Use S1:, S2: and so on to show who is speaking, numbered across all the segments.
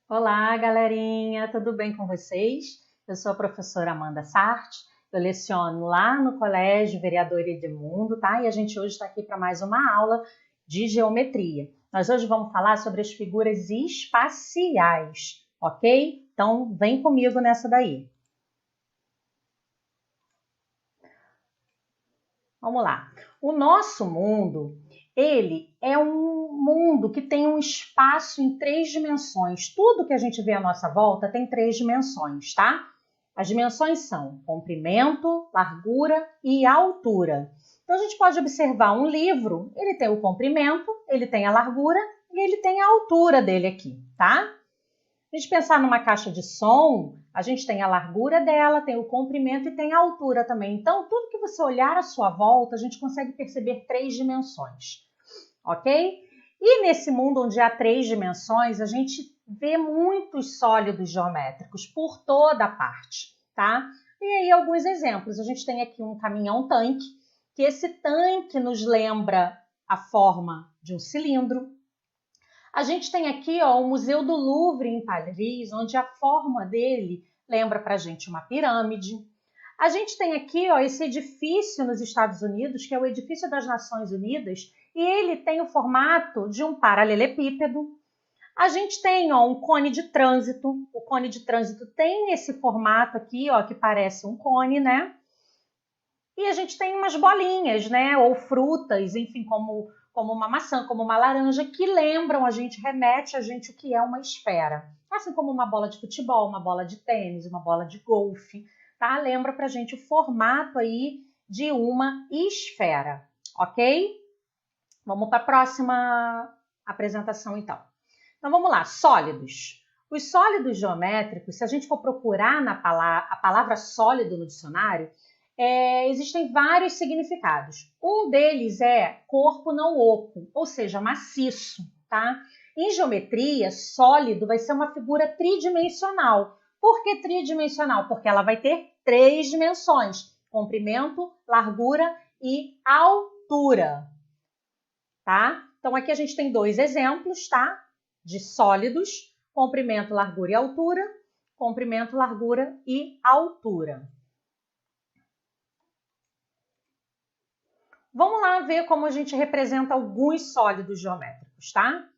S1: Olá, galerinha, tudo bem com vocês? Eu sou a professora Amanda Sarti, eu leciono lá no Colégio Vereador Edmundo, tá? E a gente hoje está aqui para mais uma aula de geometria. Nós hoje vamos falar sobre as figuras espaciais, ok? Então, vem comigo nessa daí. Vamos lá. O nosso mundo, ele é um mundo que tem um espaço em 3 dimensões. Tudo que a gente vê à nossa volta tem 3 dimensões, tá? As dimensões são comprimento, largura e altura. Então a gente pode observar um livro, ele tem o comprimento, ele tem a largura e ele tem a altura dele aqui, tá? Se a gente pensar numa caixa de som, a gente tem a largura dela, tem o comprimento e tem a altura também. Então, tudo que você olhar à sua volta, a gente consegue perceber 3 dimensões, ok? E nesse mundo onde há 3 dimensões, a gente vê muitos sólidos geométricos por toda a parte, tá? E aí alguns exemplos. A gente tem aqui um caminhão-tanque, que esse tanque nos lembra a forma de um cilindro. A gente tem aqui o Museu do Louvre em Paris, onde a forma dele lembra para a gente uma pirâmide. A gente tem aqui esse edifício nos Estados Unidos, que é o Edifício das Nações Unidas, e ele tem o formato de um paralelepípedo. A gente tem um cone de trânsito. O cone de trânsito tem esse formato aqui, que parece um cone, né? E a gente tem umas bolinhas, né? Ou frutas, enfim, como uma maçã, como uma laranja, que lembram a gente, remete a gente o que é uma esfera. Assim como uma bola de futebol, uma bola de tênis, uma bola de golfe, tá? Lembra pra gente o formato aí de uma esfera, ok? Vamos para a próxima apresentação, então. Então, vamos lá, sólidos. Os sólidos geométricos, se a gente for procurar a palavra sólido no dicionário, existem vários significados. Um deles é corpo não oco, ou seja, maciço, tá? Em geometria, sólido vai ser uma figura tridimensional. Por que tridimensional? Porque ela vai ter 3 dimensões: comprimento, largura e altura, tá? Então aqui a gente tem 2 exemplos, tá? De sólidos: comprimento, largura e altura. Comprimento, largura e altura. Vamos lá ver como a gente representa alguns sólidos geométricos, tá?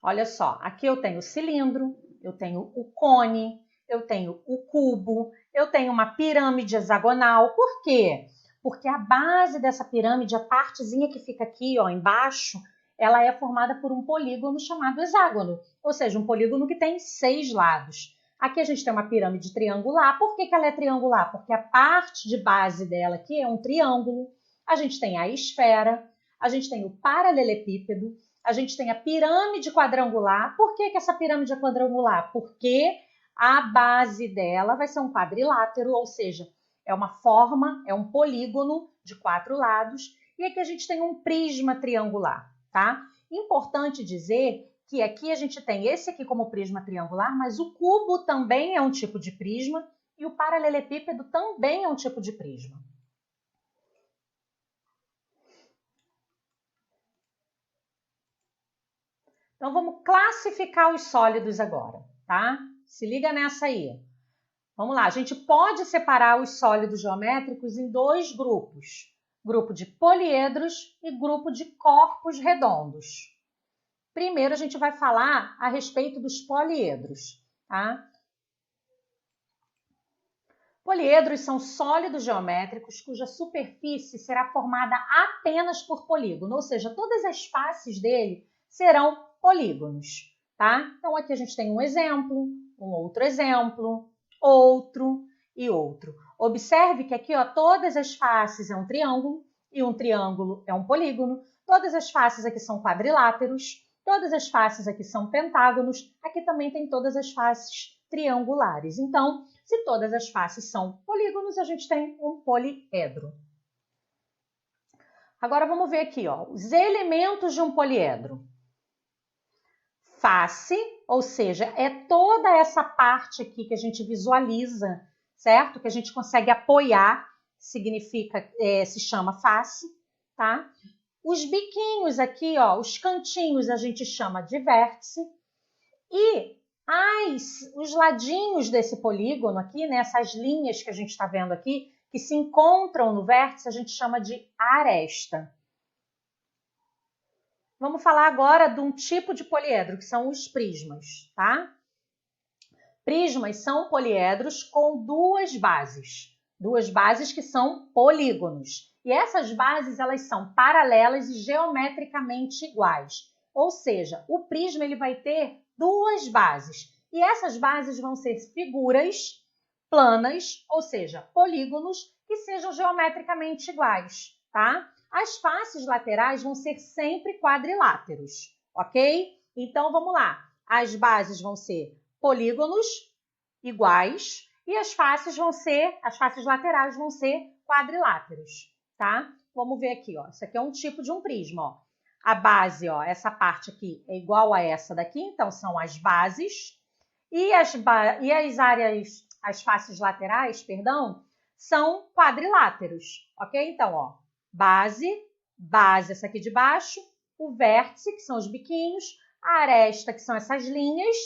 S1: Olha só, aqui eu tenho o cilindro, eu tenho o cone, eu tenho o cubo, eu tenho uma pirâmide hexagonal. Por quê? Porque a base dessa pirâmide, a partezinha que fica aqui, embaixo, ela é formada por um polígono chamado hexágono, ou seja, um polígono que tem 6 lados. Aqui a gente tem uma pirâmide triangular. Por que ela é triangular? Porque a parte de base dela aqui é um triângulo. A gente tem a esfera, a gente tem o paralelepípedo, a gente tem a pirâmide quadrangular. Por que essa pirâmide é quadrangular? Porque a base dela vai ser um quadrilátero, ou seja, é uma forma, é um polígono de 4 lados. E aqui a gente tem um prisma triangular, tá? Importante dizer que aqui a gente tem esse aqui como prisma triangular, mas o cubo também é um tipo de prisma e o paralelepípedo também é um tipo de prisma. Então vamos classificar os sólidos agora, tá? Se liga nessa aí. Vamos lá, a gente pode separar os sólidos geométricos em 2 grupos: grupo de poliedros e grupo de corpos redondos. Primeiro a gente vai falar a respeito dos poliedros, tá? Poliedros são sólidos geométricos cuja superfície será formada apenas por polígono, ou seja, todas as faces dele serão polígonos, tá? Então aqui a gente tem um exemplo, um outro exemplo, outro e outro. Observe que aqui, todas as faces é um triângulo e um triângulo é um polígono. Todas as faces aqui são quadriláteros. Todas as faces aqui são pentágonos. Aqui também tem todas as faces triangulares. Então, se todas as faces são polígonos, a gente tem um poliedro. Agora vamos ver aqui, os elementos de um poliedro. Face, ou seja, é toda essa parte aqui que a gente visualiza, certo? Que a gente consegue apoiar, se chama face, tá? Os biquinhos aqui, os cantinhos, a gente chama de vértice. E os ladinhos desse polígono aqui, né, essas linhas que a gente está vendo aqui, que se encontram no vértice, a gente chama de aresta. Vamos falar agora de um tipo de poliedro, que são os prismas, tá? Prismas são poliedros com duas bases que são polígonos. E essas bases, elas são paralelas e geometricamente iguais. Ou seja, o prisma ele vai ter duas bases. E essas bases vão ser figuras planas, ou seja, polígonos que sejam geometricamente iguais, tá? As faces laterais vão ser sempre quadriláteros, ok? Então, vamos lá. As bases vão ser polígonos iguais e as faces laterais vão ser quadriláteros, tá? Vamos ver aqui, ó. Isso aqui é um tipo de um prisma, ó. A base, ó, essa parte aqui é igual a essa daqui, então são as bases. E as faces laterais, perdão, são quadriláteros, ok? Então, ó, base, essa aqui de baixo, o vértice, que são os biquinhos, a aresta, que são essas linhas,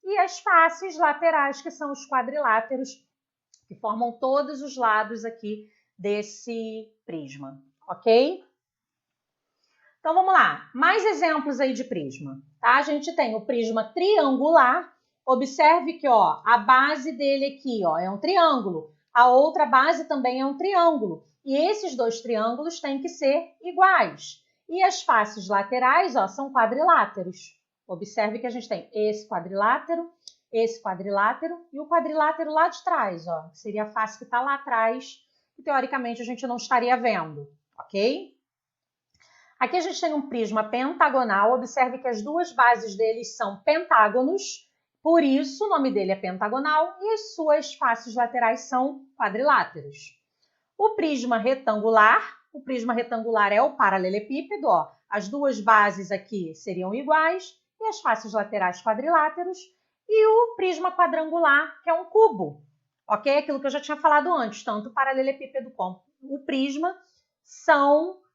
S1: e as faces laterais, que são os quadriláteros, que formam todos os lados aqui desse prisma, ok? Então, vamos lá. Mais exemplos aí de prisma, tá? A gente tem o prisma triangular. Observe que, ó, a base dele aqui, ó, é um triângulo. A outra base também é um triângulo. E esses dois triângulos têm que ser iguais. E as faces laterais, ó, são quadriláteros. Observe que a gente tem esse quadrilátero e o quadrilátero lá de trás, ó, que seria a face que está lá atrás, que teoricamente a gente não estaria vendo, ok? Aqui a gente tem um prisma pentagonal. Observe que as duas bases deles são pentágonos, por isso o nome dele é pentagonal e as suas faces laterais são quadriláteros. O prisma retangular é o paralelepípedo, ó. As duas bases aqui seriam iguais e as faces laterais quadriláteros. E o prisma quadrangular, que é um cubo, ok? Aquilo que eu já tinha falado antes, tanto o paralelepípedo como o prisma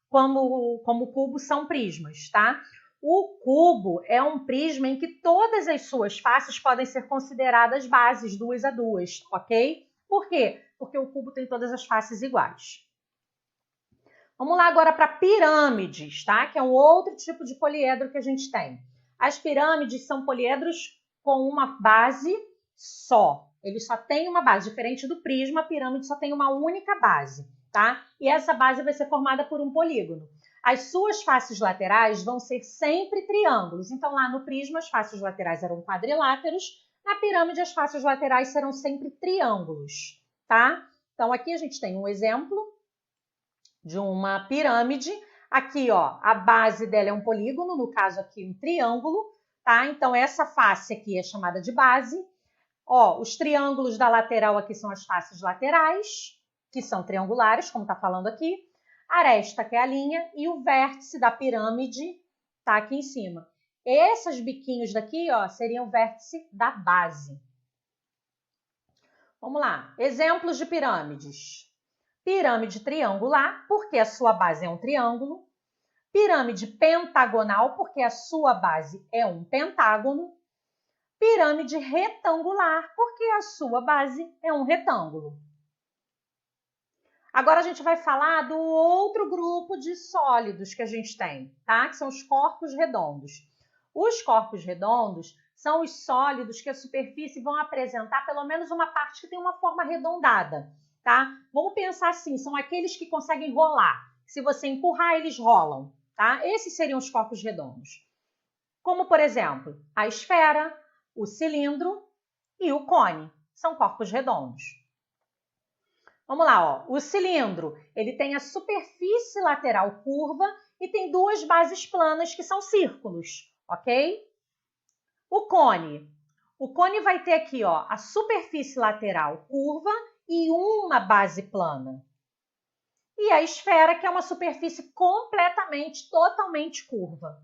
S1: como o cubo são prismas, tá? O cubo é um prisma em que todas as suas faces podem ser consideradas bases, 2 a 2, ok? Por quê? Porque o cubo tem todas as faces iguais. Vamos lá agora para pirâmides, tá? Que é um outro tipo de poliedro que a gente tem. As pirâmides são poliedros com uma base só. Ele só tem uma base. Diferente do prisma, a pirâmide só tem uma única base, tá? E essa base vai ser formada por um polígono. As suas faces laterais vão ser sempre triângulos. Então, lá no prisma, as faces laterais eram quadriláteros. Na pirâmide, as faces laterais serão sempre triângulos, tá? Então, aqui a gente tem um exemplo de uma pirâmide. Aqui, ó, a base dela é um polígono, no caso aqui um triângulo, tá? Então, essa face aqui é chamada de base. Ó, os triângulos da lateral aqui são as faces laterais, que são triangulares, como está falando aqui. A aresta, que é a linha, e o vértice da pirâmide está aqui em cima. Esses biquinhos daqui, ó, seriam o vértice da base. Vamos lá. Exemplos de pirâmides. Pirâmide triangular, porque a sua base é um triângulo. Pirâmide pentagonal, porque a sua base é um pentágono. Pirâmide retangular, porque a sua base é um retângulo. Agora a gente vai falar do outro grupo de sólidos que a gente tem, tá? Que são os corpos redondos. Os corpos redondos são os sólidos que a superfície vão apresentar pelo menos uma parte que tem uma forma arredondada, tá? Vamos pensar assim, são aqueles que conseguem rolar. Se você empurrar, eles rolam, tá? Esses seriam os corpos redondos. Como, por exemplo, a esfera, o cilindro e o cone. São corpos redondos. Vamos lá, ó. O cilindro, ele tem a superfície lateral curva e tem duas bases planas que são círculos, ok? O cone vai ter aqui, ó, a superfície lateral curva e uma base plana. E a esfera, que é uma superfície completamente, totalmente curva.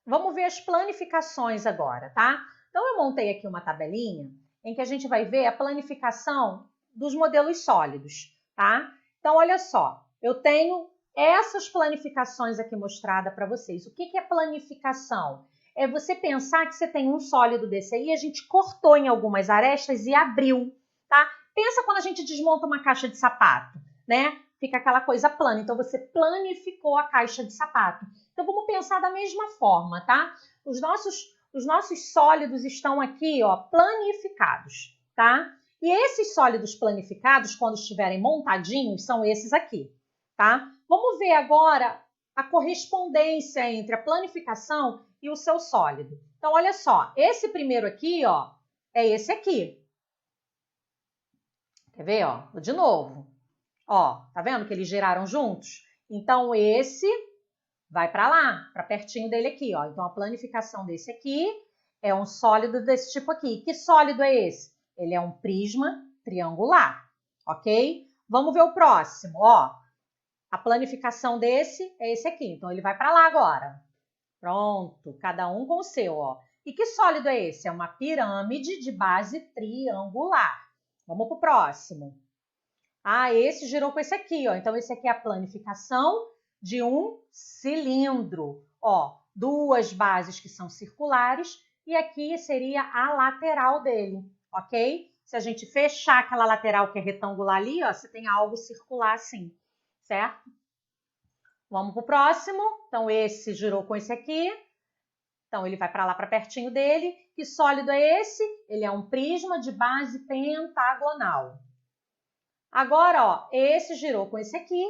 S1: Vamos ver as planificações agora, tá? Então, eu montei aqui uma tabelinha em que a gente vai ver a planificação dos modelos sólidos, tá? Então, olha só, eu tenho essas planificações aqui mostradas para vocês. O que é planificação? É você pensar que você tem um sólido desse aí, a gente cortou em algumas arestas e abriu, tá? Pensa quando a gente desmonta uma caixa de sapato, né? Fica aquela coisa plana. Então, você planificou a caixa de sapato. Então, vamos pensar da mesma forma, tá? Os nossos sólidos estão aqui, ó, planificados, tá? E esses sólidos planificados, quando estiverem montadinhos, são esses aqui, tá? Vamos ver agora a correspondência entre a planificação e o seu sólido. Então, olha só, esse primeiro aqui, ó, é esse aqui. Quer ver, ó? Vou de novo. Ó, tá vendo que eles giraram juntos? Então, esse vai para lá, para pertinho dele aqui, ó. Então, a planificação desse aqui é um sólido desse tipo aqui. Que sólido é esse? Ele é um prisma triangular, ok? Vamos ver o próximo, ó. A planificação desse é esse aqui. Então, ele vai para lá agora. Pronto, cada um com o seu, ó. E que sólido é esse? É uma pirâmide de base triangular. Vamos para o próximo. Ah, esse girou com esse aqui, ó. Então, esse aqui é a planificação de um cilindro. Ó, duas bases que são circulares e aqui seria a lateral dele, ok? Se a gente fechar aquela lateral que é retangular ali, ó, você tem algo circular assim, certo? Vamos para o próximo. Então, esse girou com esse aqui. Então, ele vai para lá, para pertinho dele. Que sólido é esse? Ele é um prisma de base pentagonal. Agora, ó, esse girou com esse aqui.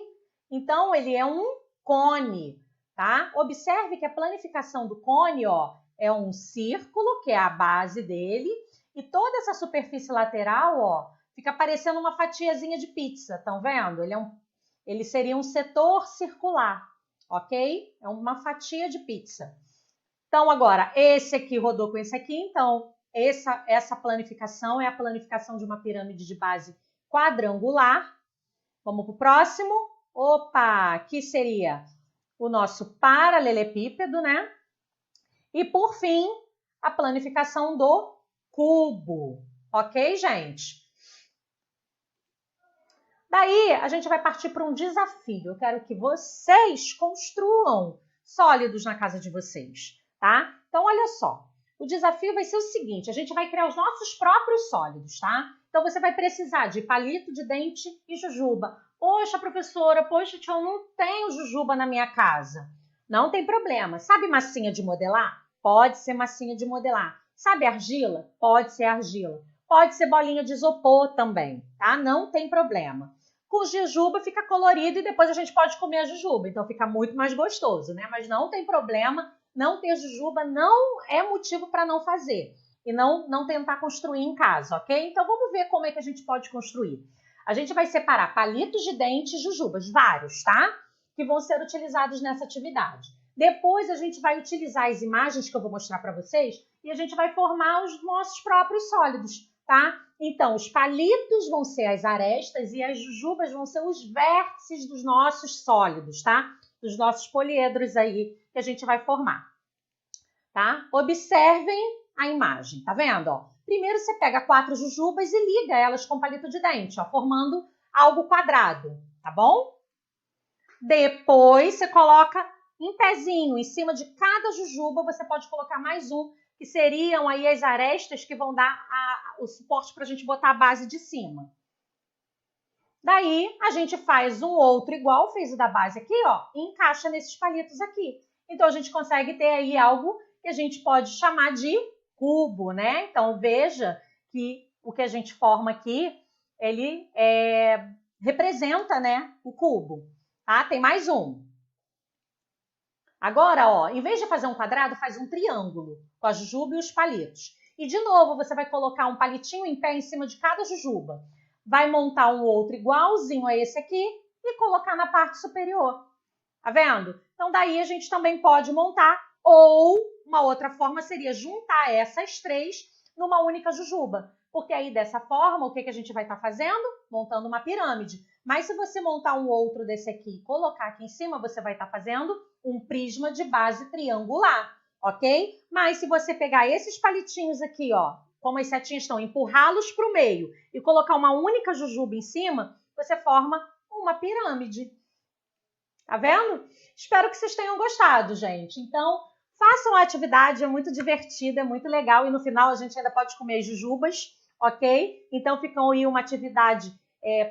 S1: Então, ele é um cone, tá? Observe que a planificação do cone, ó, é um círculo, que é a base dele. E toda essa superfície lateral, ó, fica parecendo uma fatiazinha de pizza. Estão vendo? Ele seria um setor circular, ok? É uma fatia de pizza. Então, agora, esse aqui rodou com esse aqui. Então, essa planificação é a planificação de uma pirâmide de base quadrangular. Vamos para o próximo. Opa, aqui seria o nosso paralelepípedo, né? E, por fim, a planificação do cubo. Ok, gente? Daí, a gente vai partir para um desafio. Eu quero que vocês construam sólidos na casa de vocês, tá? Então, olha só. O desafio vai ser o seguinte, a gente vai criar os nossos próprios sólidos, tá? Então, você vai precisar de palito de dente e jujuba. Poxa, professora, poxa, tia, eu não tenho jujuba na minha casa. Não tem problema. Sabe massinha de modelar? Pode ser massinha de modelar. Sabe argila? Pode ser argila. Pode ser bolinha de isopor também, tá? Não tem problema. Com jujuba fica colorido e depois a gente pode comer a jujuba. Então, fica muito mais gostoso, né? Mas não tem problema. Não ter jujuba não é motivo para não fazer e não tentar construir em casa, ok? Então, vamos ver como é que a gente pode construir. A gente vai separar palitos de dente e jujubas, vários, tá? Que vão ser utilizados nessa atividade. Depois, a gente vai utilizar as imagens que eu vou mostrar para vocês e a gente vai formar os nossos próprios sólidos, tá? Então, os palitos vão ser as arestas e as jujubas vão ser os vértices dos nossos sólidos, tá? Dos nossos poliedros aí que a gente vai formar, tá? Observem a imagem, tá vendo? Ó, primeiro você pega 4 jujubas e liga elas com palito de dente, ó, formando algo quadrado, tá bom? Depois você coloca em pezinho, em cima de cada jujuba, você pode colocar mais um, que seriam aí as arestas que vão dar o suporte para a gente botar a base de cima. Daí, a gente faz um outro igual, fez o da base aqui, ó, e encaixa nesses palitos aqui. Então, a gente consegue ter aí algo que a gente pode chamar de cubo, né? Então, veja que o que a gente forma aqui, ele representa, né, o cubo, tá? Tem mais um. Agora, ó, em vez de fazer um quadrado, faz um triângulo com a jujuba e os palitos. E, de novo, você vai colocar um palitinho em pé em cima de cada jujuba. Vai montar um outro igualzinho a esse aqui e colocar na parte superior. Tá vendo? Então, daí a gente também pode montar, ou uma outra forma seria juntar essas 3 numa única jujuba. Porque aí, dessa forma, o que a gente vai estar fazendo? Montando uma pirâmide. Mas se você montar um outro desse aqui e colocar aqui em cima, você vai estar fazendo um prisma de base triangular, ok? Mas se você pegar esses palitinhos aqui, ó, como as setinhas estão, empurrá-los para o meio e colocar uma única jujuba em cima, você forma uma pirâmide. Tá vendo? Espero que vocês tenham gostado, gente. Então, façam a atividade, é muito divertida, é muito legal. E no final a gente ainda pode comer jujubas, ok? Então, ficam aí uma atividade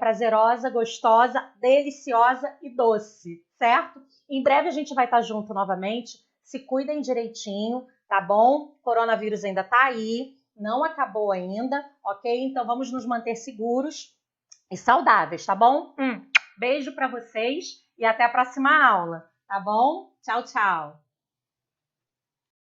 S1: prazerosa, gostosa, deliciosa e doce, certo? Em breve a gente vai estar junto novamente. Se cuidem direitinho, tá bom? O coronavírus ainda tá aí, não acabou ainda, ok? Então, vamos nos manter seguros e saudáveis, tá bom? Beijo para vocês e até a próxima aula, tá bom? Tchau, tchau!